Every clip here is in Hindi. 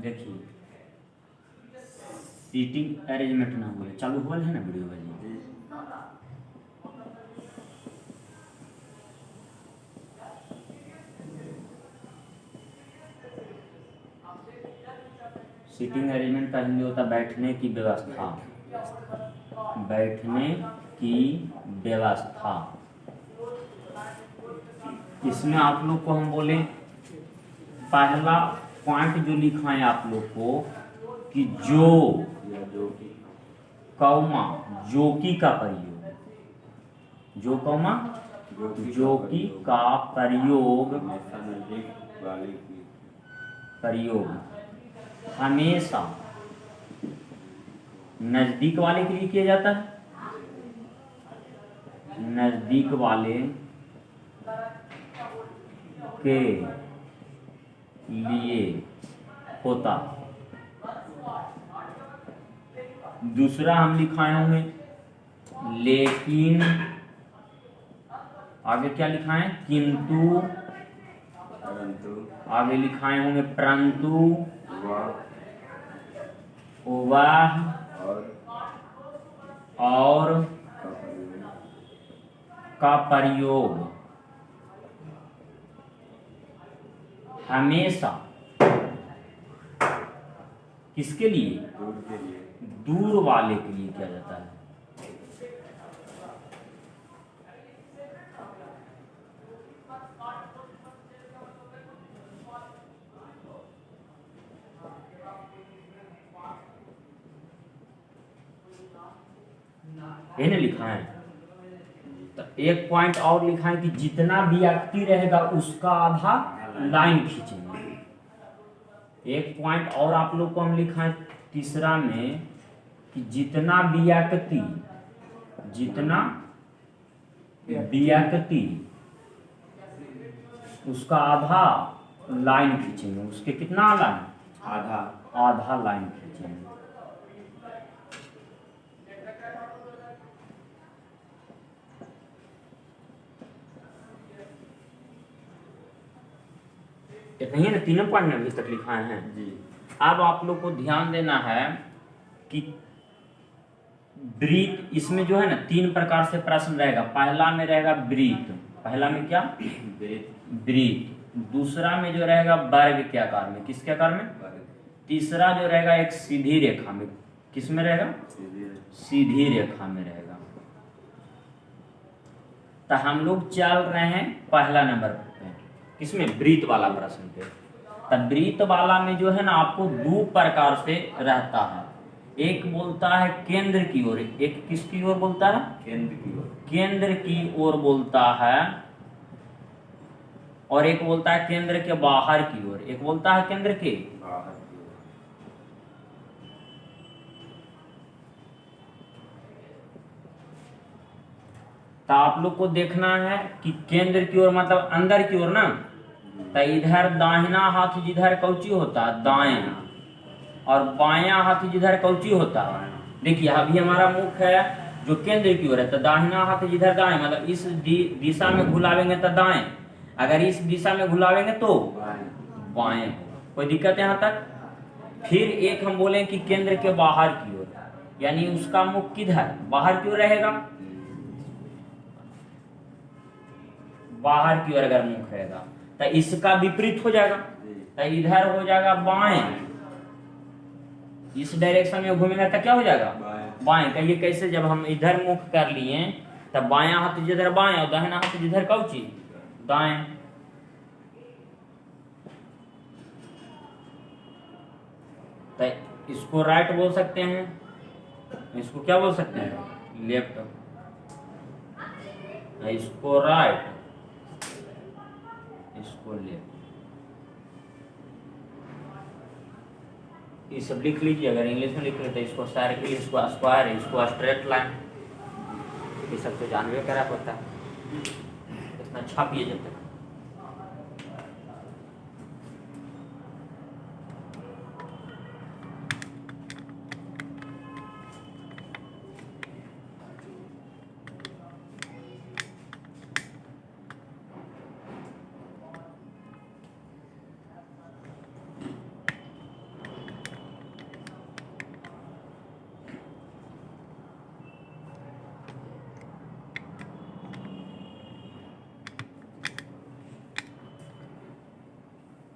देखिए सीटिंग अरेंजमेंट ना हुआ चालू हुआ है ना वीडियो का जी। सीटिंग अरेंजमेंट का हिंदी होता है बैठने की व्यवस्था, बैठने की व्यवस्था। इसमें आप लोग को हम बोले पहला पॉइंट जो लिखा है आप लोग को कि जो कौमा जोकी का प्रयोग, जो कौमा जोकी का प्रयोग हमेशा नजदीक वाले के लिए किया जाता है, नजदीक वाले के लिए होता। दूसरा हम लिखाए होंगे लेकिन, आगे क्या लिखाएं किंतु, आगे लिखाए होंगे परंतु, वह और का प्रयोग हमेशा किसके लिए, दूर वाले के लिए किया जाता है। ये ना लिखा है। तो एक पॉइंट और लिखा है कि जितना व्यक्ति रहेगा उसका आधा लाइन खींचेंगे। एक पॉइंट और आप लोग को हम लिखा है तीसरा में कि जितना व्यक्ति उसका आधा लाइन खींचेंगे, उसके कितना लाइन, आधा लाइन खींचेंगे। नहीं है ना, तीनों पॉइंट में अभी तक लिखाए हैं जी। अब आप लोग को ध्यान देना है कि ब्रीथ, इसमें जो है ना तीन प्रकार से प्रश्न रहेगा। पहला में रहेगा ब्रीथ, पहला में क्या ब्रीथ। दूसरा में जो रहेगा वर्ग के आकार में, किसके आकार में, तीसरा जो रहेगा एक सीधी रेखा में, किस में रहेगा, सीधी रेखा में रहेगा। तो हम लोग चल रहे हैं पहला नंबर पे, किसमें, ब्रीथ वाला प्रश्न पे। तब ब्रीथ वाला में जो है ना आपको दो प्रकार से रहता है। एक बोलता है केंद्र की ओर, एक किसकी ओर बोलता है, केंद्र की ओर बोलता है, और एक बोलता है केंद्र के बाहर की ओर, एक बोलता है केंद्र के बाहर की ओर। तो आप लोग को देखना है कि केंद्र की ओर मतलब अंदर की ओर ना। तो इधर दाहिना हाथ जिधर कौची होता है दाएं, और बायां हाथ जिधर कौची होता है, देखिए अभी हमारा मुख है जो केंद्र की ओर है, तो दाहिना हाथ जिधर दाएं मतलब इस दिशा में घुलावेंगे तो दाएं, अगर इस दिशा में घुलावेंगे तो बाएं होगा। कोई दिक्कत है यहाँ तक। फिर एक हम बोले कि केंद्र के बाहर की ओर, यानी उसका मुख किधर, बाहर की ओर रहेगा, बाहर की ओर अगर मुख रहेगा तो इसका विपरीत हो जाएगा, तो इधर हो जाएगा बाएं, इस डायरेक्शन में घूमेंगे तो क्या हो जाएगा, बाएं। कहिए कैसे, जब हम इधर मुख कर लिए तब बायां हाथ जिधर बाएं और दाहिना हाथ जिधर कौची दाएं। तो इसको राइट बोल सकते हैं, इसको क्या बोल सकते हैं, लेफ्ट, इसको राइट, इसको लेफ्ट। ये सब लिख लीजिए, अगर इंग्लिश में लिख रहे तो इसको सर्किल, इसको स्क्वायर, इसको स्ट्रेट लाइन, ये सब तो जानवे करा पड़ता है, इतना छापिए जब तक।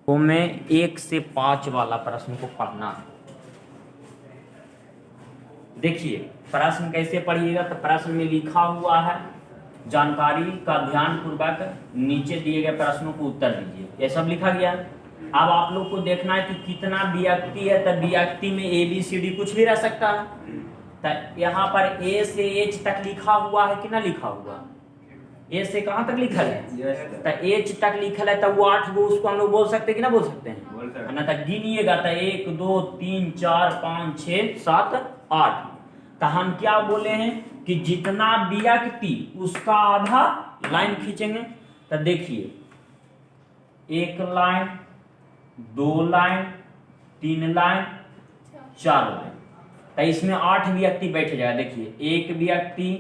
तो में 1 से 5 वाला प्रश्न को पढ़ना है। देखिए प्रश्न कैसे पढ़िएगा, तो प्रश्न में लिखा हुआ है, जानकारी का ध्यान पूर्वक नीचे दिए गए प्रश्नों को उत्तर दीजिए, ये सब लिखा गया है। अब आप लोग को देखना है कि कितना व्यक्ति है, तब व्यक्ति में ABCD कुछ भी रह सकता है। तो यहाँ पर A से H तक लिखा हुआ है कि ना लिखा हुआ, A से कहाँ तक लिखा है, तो H तक लिखा है, तब वो 8 गो, उसको हम लोग बोल सकते हैं कि ना बोल सकते हैं, ना। तो गिनिएगा, तो 1 2 3 4 5 6 7 8। तो हम क्या बोले हैं कि जितना व्यक्ति उसका आधा लाइन खींचेंगे। तो देखिए 1 लाइन 2 लाइन 3 लाइन 4 लाइन, तो इसमें 8 व्यक्ति बैठ जाएगा। देखिए 1 व्यक्ति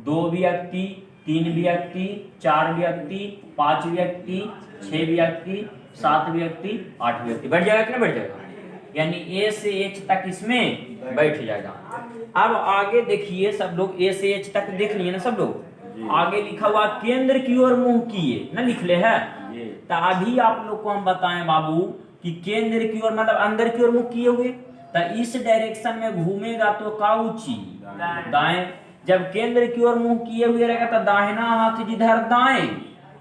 2 व्यक्ति 3 व्यक्ति 4 व्यक्ति 5 व्यक्ति 6 व्यक्ति 7 व्यक्ति 8 व्यक्ति बैठ जाएगा कि नहीं बैठ जाएगा, यानी A से H तक इसमें बैठ जाएगा। अब आगे देखिए सब लोग, A से H तक देख लिए ना सब लोग, आगे लिखा हुआ केंद्र की ओर मुंह किए ना लिखले है। तो अभी आप लोग को हम बताएं बाबू कि केंद्र की ओर मतलब अंदर की ओर मुंह किए हुए, तो इस डायरेक्शन में घूमेगा तो काउची दाएं। जब केंद्र की ओर मुंह किए हुए रहेगा तो दाहिना हाथ जिधर दाएं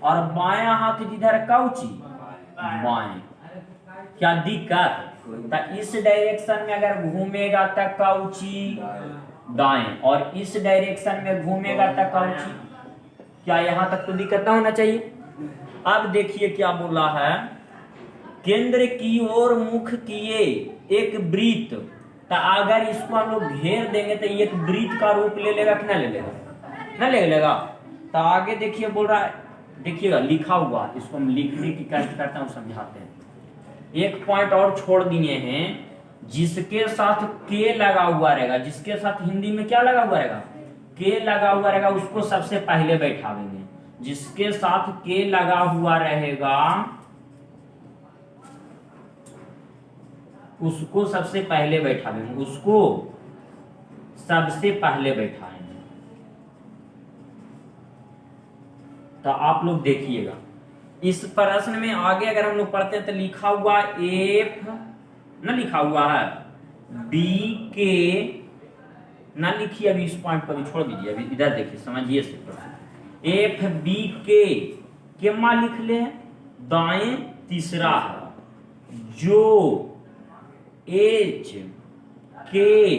और बायां हाथ जिधर काउची बाएं। क्या दिक्कत, तो इस डायरेक्शन में अगर घूमेगा तो काउची दाएं और इस डायरेक्शन में घूमेगा तो काउची, क्या यहां तक तो दिक्कत ना होना चाहिए। अब देखिए क्या बोला है, केंद्र की ओर मुख किए एक वृत्त, तो अगर इसको हम लोग घेर देंगे तो एक वृत्त का रूप ले लेगा कि ना ले लेगा, ना ले लेगा। तो आगे देखिए बोल रहा है, देखिएगा लिखा हुआ, इसको हम लिखने की कष्ट करते हैं समझाते हैं। एक पॉइंट और छोड़ दिए हैं, जिसके साथ के लगा हुआ रहेगा, जिसके साथ हिंदी में क्या लगा हुआ रहेगा, के लगा हुआ रहेगा, उसको सबसे पहले बैठावेंगे। जिसके साथ के लगा हुआ रहेगा उसको सबसे पहले बैठावेंगे, उसको सबसे पहले बैठाएंगे। तो आप लोग देखिएगा इस प्रश्न में आगे अगर हम लोग पढ़ते हैं तो लिखा हुआ एफ ना लिखा हुआ है, बी के ना लिखिए, अभी इस पॉइंट पर भी छोड़ दीजिए, अभी इधर देखिए समझिए से प्रश्न। एफ बी के मा लिख ले दाएं तीसरा है, जो एच के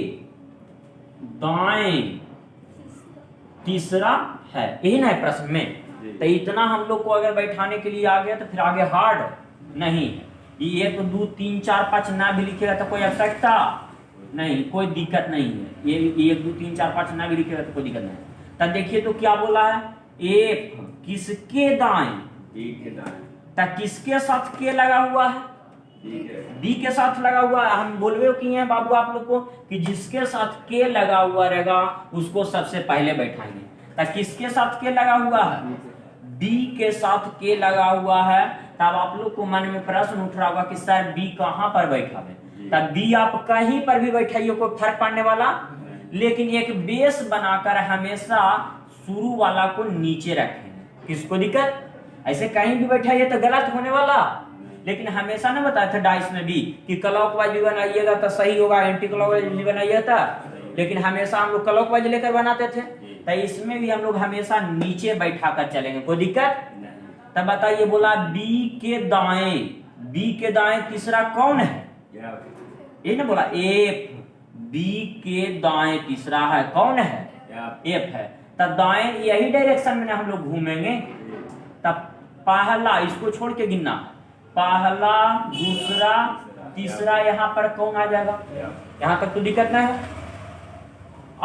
दाएं तीसरा है, यही ना है प्रश्न में। तो इतना हम लोग को अगर बैठाने के लिए आ गया तो फिर आगे हार्ड नहीं है। ये 1 2 3 4 5 ना भी लिखेगा तो कोई आवश्यकता नहीं, कोई दिक्कत नहीं है। ये 1 2 3 4 5 ना भी लिखेगा तो कोई दिक्कत नहीं। तब देखिए तो क्या बोला है, एफ किसके दाएं, तो किसके साथ के लगा हुआ है, बी के साथ लगा हुआ है। हम बोलवे किए हैं बाबू आप लोग को कि जिसके साथ के लगा हुआ रहेगा उसको सबसे पहले बैठाएंगे। तो किसके साथ के लगा हुआ है, बी के साथ के लगा हुआ है। तब आप लोग को मन में प्रश्न उठ रहा होगा कि सर बी कहां पर बैठावे, तब बी आप कहीं पर भी बैठाइए, कोई फर्क पड़ने वाला, लेकिन एक बेस बनाकर हमेशा शुरू वाला को नीचे रखेंगे। किसको दिक्कत, ऐसे कहीं भी बैठाइए तो गलत होने वाला, लेकिन हमेशा ना बताया था डाइस में भी कि क्लॉकवाइज भी बनाइएगा तो सही होगा, एंटी क्लॉकवाइज भी बनाइएगा था, लेकिन हमेशा हम लोग क्लॉकवाइज लेकर बनाते थे। तो इसमें भी हम लोग हमेशा नीचे बैठा कर चलेंगे, कोई दिक्कत। तब बताइए, बोला बी के दाएं, बी के दाएं तीसरा कौन है, ये ना बोला एफ, बी के दाएं तीसरा है, कौन है, एफ है। तब दाएं यही डायरेक्शन में हम लोग घूमेंगे। तब पहला इसको छोड़ के गिनना, पहला दूसरा तीसरा, यहाँ पर कौन आ जाएगा, यहाँ तक तो दिक्कत ना है।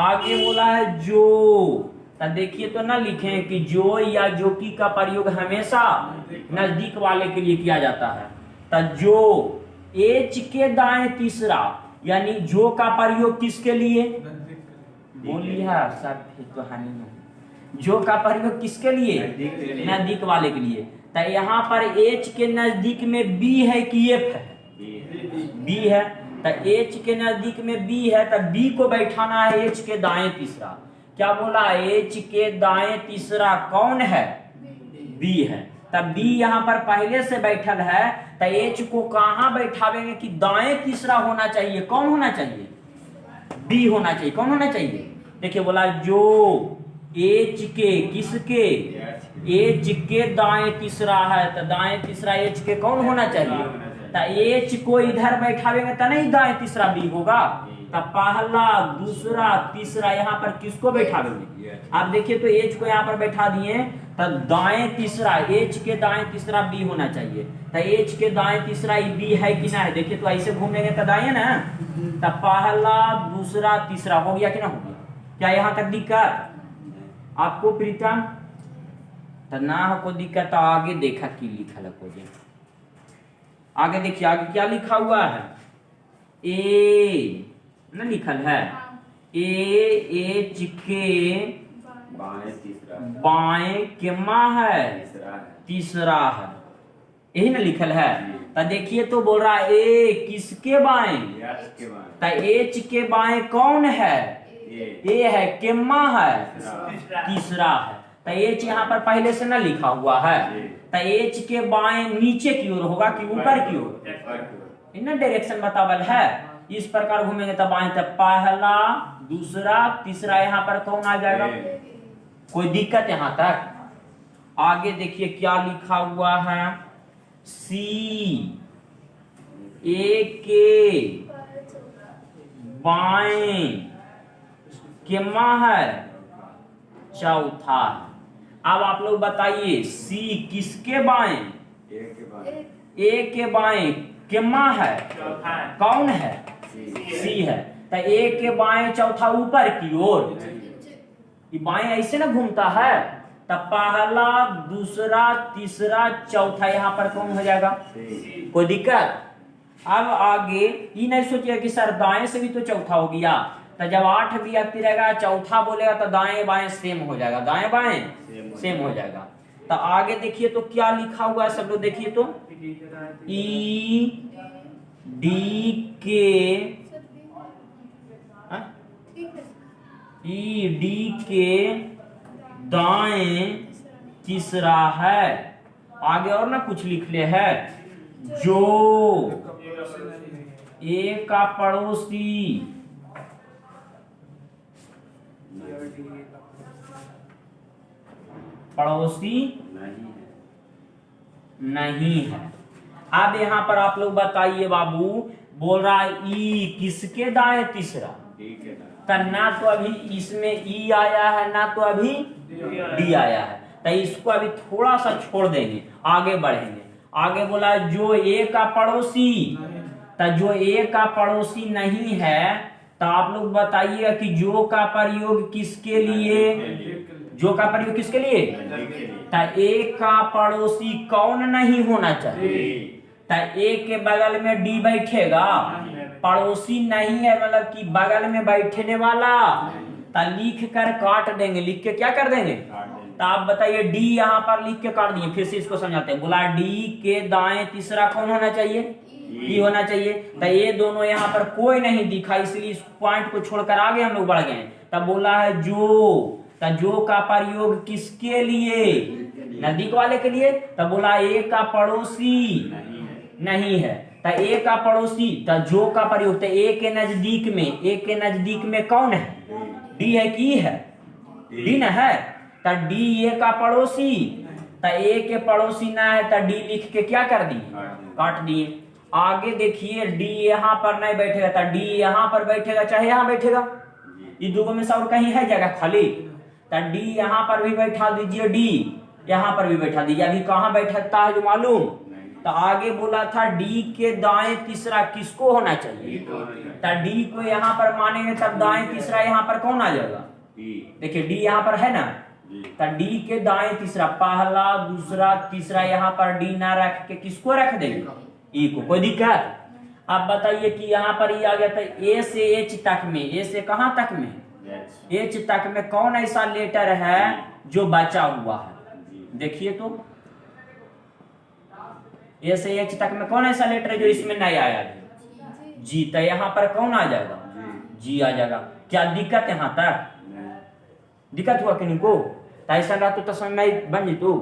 आगे बोला है जो, तब देखिए तो ना लिखे कि जो या जो की का प्रयोग हमेशा नजदीक वाले के लिए किया जाता है। तब जो एच के दाएं तीसरा, यानी जो का प्रयोग किसके लिए, बोलिए सर तो हानि नहीं, जो का प्रयोग किसके लिए, नजदीक वाले के लिए। तो यहाँ पर एच के नजदीक में बी है कि एफ है, बी है। तो एच के नजदीक में बी है, तो बी को बैठाना है एच के दाएं तीसरा। क्या बोला, एच के दाएं तीसरा कौन है, बी है। तब बी यहाँ पर पहले से बैठल है, तो एच को कहाँ बैठावेंगे कि दाएं तीसरा होना चाहिए, कौन होना चाहिए, बी होना चाहिए। कौन होना चाहिए, देखिए बोला जो एच के, किसके, एच के दाएं तीसरा है, तो दाएं तीसरा एच के कौन होना चाहिए, तो एच को इधर बैठावेंगे तो नहीं दाएं तीसरा बी होगा, तो पहला दूसरा तीसरा यहाँ पर किसको बैठावेंगे, आप देखिए तो एच को यहाँ पर बैठा दिए, तो दाएं तीसरा एच के दाएं तीसरा बी होना चाहिए, तो एच के दाएं तीसरा बी है कि ना है, देखिए तो ऐसे घूमेंगे तो दाएं ना, तो पहला दूसरा तीसरा हो गया कि ना हो गया, क्या यहाँ तक दिक्कत आपको प्रीतम, तो ना हो कोई दिक्कत, तो आगे देखा की लिखा है, आगे देखिए आगे क्या लिखा हुआ है, ए ना लिखल है, एच के बाएं कितना है, तीसरा है, यही ना लिखल है, तो देखिए तो बोल रहा है ए किसके बाएं, तो एच के बाएं कौन है, ए है, कितना है, तीसरा है, तो एच यहाँ पर पहले से ना लिखा हुआ है, तो एच के बाएं नीचे की ओर होगा कि ऊपर की ओर, इन डायरेक्शन बतावल है, इस प्रकार घूमेंगे तब बाएं, तब पहला दूसरा तीसरा यहाँ पर कौन आ जाएगा, कोई दिक्कत यहाँ तक, आगे देखिए क्या लिखा हुआ है, सी ए के बाएं कितना है, चौथा। अब आप लोग बताइए सी किसके बाएं, ए के बाएं कितना है, कौन है, सी है, तो ए के बाएं चौथा ऊपर की ओर, बाएं ऐसे ना घूमता है, तब पहला दूसरा तीसरा चौथा यहाँ पर कौन हो जाएगा, कोई दिक्कत। अब आगे ये नहीं सोचिए कि सर दाएं से भी तो चौथा हो गया, तो जब 8 व्यक्ति रहेगा चौथा बोलेगा तो दाएं बाएं सेम हो जाएगा, दाएं बाएं सेम हो जाएगा। तो आगे देखिए तो क्या लिखा हुआ है, सब लोग देखिए तो ई डी के, ई डी के दाएं तीसरा है, आगे और ना कुछ लिख ले है, जो ए का पड़ोसी नहीं है। अब यहाँ पर आप लोग बताइए बाबू, बोल रहा है ई किसके दाएं तीसरा, तो ना तो अभी इसमें ई आया है ना तो अभी डी आया है, तो इसको अभी थोड़ा सा छोड़ देंगे, आगे बढ़ेंगे। आगे बोला जो ए का पड़ोसी, तो जो ए का पड़ोसी नहीं है, तो आप लोग बताइए कि जो का प्रयोग किसके लिए, जो का प्रयोग किसके लिए, तो ए का पड़ोसी कौन नहीं होना चाहिए, तो ए के बगल में डी बैठेगा, पड़ोसी नहीं है मतलब कि बगल में बैठने वाला, तो लिख कर काट देंगे, लिख के क्या कर देंगे, तो आप बताइए डी यहाँ पर लिख के काट दिए, फिर से इसको समझाते हैं। बोला डी के दाएं तीसरा कौन होना चाहिए, ई होना चाहिए, तो ये दोनों यहाँ पर कोई नहीं दिखा, इसलिए इस पॉइंट को छोड़कर आगे हम लोग बढ़ गए। तब बोला है जो, तो जो का प्रयोग किसके लिए, नजदीक वाले के लिए, तब बोला ए का पड़ोसी नहीं है, तो ए का पड़ोसी, तो जो का प्रयोग, तो ए के नजदीक में, ए के नजदीक में कौन है, डी है कि है, डी न है, तो डी ए का पड़ोसी, तो ए के पड़ोसी ना है, तो डी लिख के क्या कर दिए, काट दिए। आगे देखिए डी यहाँ पर नहीं बैठेगा, तो डी यहाँ पर बैठेगा चाहे यहाँ बैठेगा, ये दोनों में से और कहीं है जगह खाली, तो डी यहाँ पर भी बैठा दीजिए, डी यहाँ पर भी बैठा दीजिए। अभी कहाँ बैठता है जो मालूम, तो आगे बोला था डी के दाएं तीसरा किसको होना चाहिए, तो डी को यहाँ पर मानेंगे तब दाएं तीसरा यहाँ पर कौन आ जाएगा, देखिए डी यहाँ पर है ना, तो डी के दाएं तीसरा, पहला दूसरा तीसरा यहाँ पर डी ना रख के किसको रख देंगे, ई को, कोई दिक्कत। अब बताइए कि यहाँ पर ये आ गया था ए से एच तक में, ए से कहाँ तक में, एच तक में कौन ऐसा लेटर है जो बचा हुआ है, देखिए तो ए से एच तक में कौन ऐसा लेटर है जो इसमें नहीं आया, जी, तो यहाँ पर कौन आ जाएगा, जी आ जाएगा। क्या दिक्कत यहाँ तक, दिक्कत हुआ कि नहीं को, तो ऐसा रहा तो समझ में बन जी तू,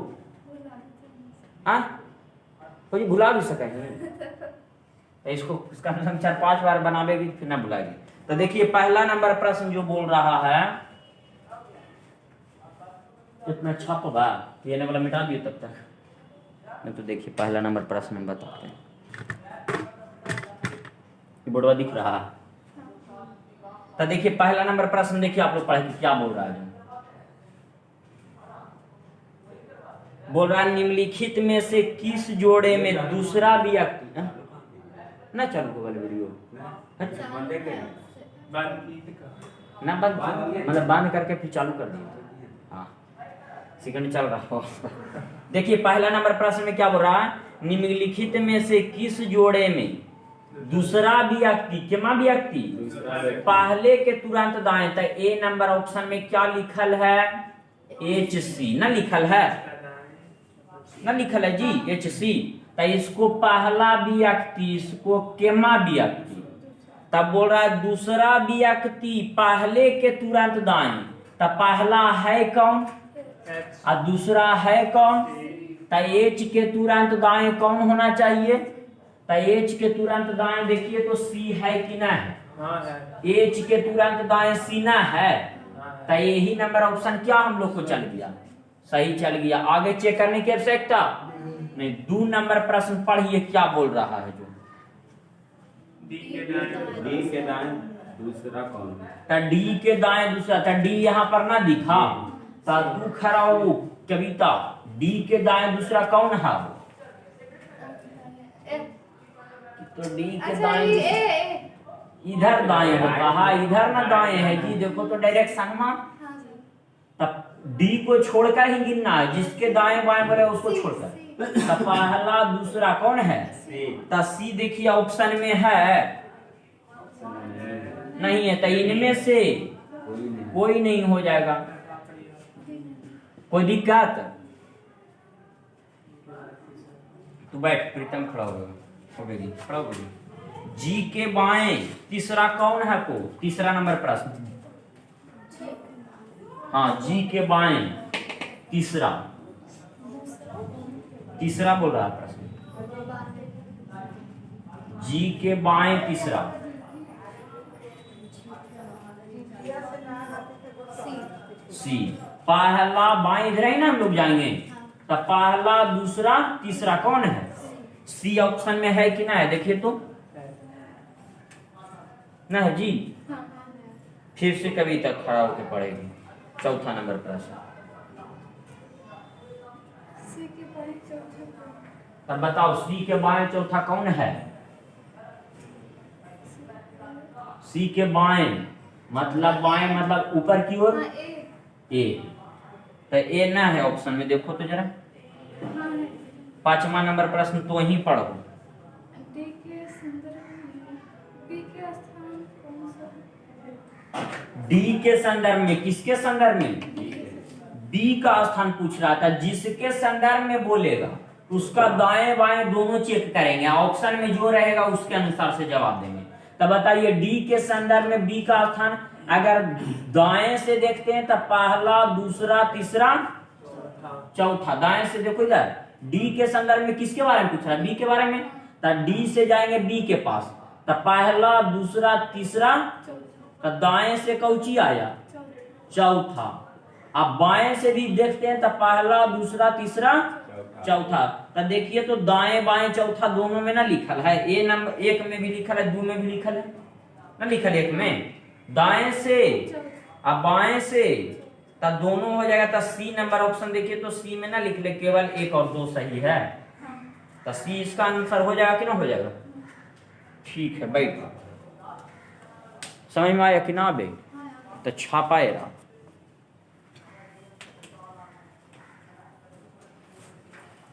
कोई कोई भुला भी सके तो इसको इसका हम 4-5 बार बनावेगी फिर ना भुलाएगी। तो देखिए पहला नंबर प्रश्न जो बोल रहा है, इतना छाप बा ये वाला मिटा दिए तब तक नहीं। तो देखिए पहला नंबर प्रश्न हम बताते हैं, बोर्डवा दिख रहा है। तो देखिए पहला नंबर प्रश्न देखिए आप लोग पढ़े क्या बोल रहा है। बोल रहा है निम्नलिखित में से किस जोड़े में दूसरा व्यक्ति ना चालू गूगल वीडियो ना बंद मतलब बंद करके फिर चालू कर दिए। हाँ सेकंड चल रहा हो। देखिए पहला नंबर प्रश्न में क्या बोल रहा है, निम्नलिखित में से किस जोड़े में दूसरा व्यक्ति केमा व्यक्ति पहले के तुरंत दाएं। तो ए नंबर ऑप्शन में क्या लिखल है, HC ना लिखल है, ना लिखल है जी HC। तो इसको पहला व्यक्ति, इसको केमा व्यक्ति। तब बोल रहा है दूसरा व्यक्ति पहले के तुरंत दाएं। तो पहला है कौन और दूसरा है कौन। तो H के तुरंत दाएं कौन होना चाहिए। तो H के तुरंत दाएं देखिए तो C है कि ना है, H के तुरंत दाएं C ना है। तो यही नंबर ऑप्शन क्या हम लोग को चल गया, सही चल गया। आगे चेक करने की आवश्यकता नहीं। 2 नंबर प्रश्न पढ़िए क्या बोल रहा है। जो डी के दाएं दूसरा कौन है। तो D के दाएं दूसरा, तो D यहाँ पर ना दिखा तो तू खड़ा हो कविता। D के दाएं दूसरा कौन है, तो D के दाएं इधर दाएं होता है, इधर ना दाएं है जी। देखो तो डायरेक्शन में तब D को छोड़कर ही गिनना है, जिसके दाएं बाएं बोले उसको छोड़कर। तो पहला दूसरा कौन है, तो C देखिए ऑप्शन में है नहीं है। तो इनमें से कोई नहीं हो जाएगा, कोई दिक्कत। तू बैठ प्रीतम खड़ा हो गई खड़ा हो गई। G के बाएं तीसरा कौन है को, तीसरा नंबर प्रश्न। हाँ G के बाएं तीसरा, तीसरा बोल रहा है प्रश्न। G के बाएं तीसरा C। पहला बाएं इधर ही ना हम लोग जाएंगे। तो पहला दूसरा तीसरा कौन है, C ऑप्शन में है कि ना है देखिए तो ना है जी। फिर से कभी तक खड़ा होकर पढ़ेगी। चौथा नंबर प्रश्न, तब बताओ C के बाएं चौथा कौन है। C के बाएं मतलब बाएं मतलब ऊपर की ओर A। तो A ना है ऑप्शन में, देखो तो जरा। 5वां नंबर प्रश्न तो ही पढ़ो। D के संदर्भ में, किसके संदर्भ में, D का स्थान पूछ रहा था। जिसके संदर्भ में बोलेगा उसका दाएं बाएं दोनों चेक करेंगे, ऑप्शन में जो रहेगा उसके अनुसार से जवाब देंगे। तब बताइए D के संदर्भ में B का स्थान अगर दाएं से देखते हैं तो पहला दूसरा तीसरा चौथा। दाएं से देखो इधर D के संदर्भ में किसके बारे में पूछ रहा है, B के बारे में। तो D से जाएंगे B के पास, तो पहला दूसरा तीसरा। तो दाएं से कौची आया चौथा। अब बाएं से भी देखते हैं तो पहला दूसरा तीसरा चौथा। तो देखिए तो दाएं बाएं चौथा दोनों में ना लिखल है। ए नंबर 1 में भी लिखल है, 2 में भी लिखल है ना, लिखल 1 में दाएं से अब बाएं से। तो दोनों हो जाएगा। तो C नंबर ऑप्शन देखिए तो C में ना लिख ले, केवल 1 और 2 सही है। तो C इसका आंसर हो जाएगा कि ना हो जाएगा। ठीक है बैठ, समझ में आया कि ना बे। तो छापाएगा।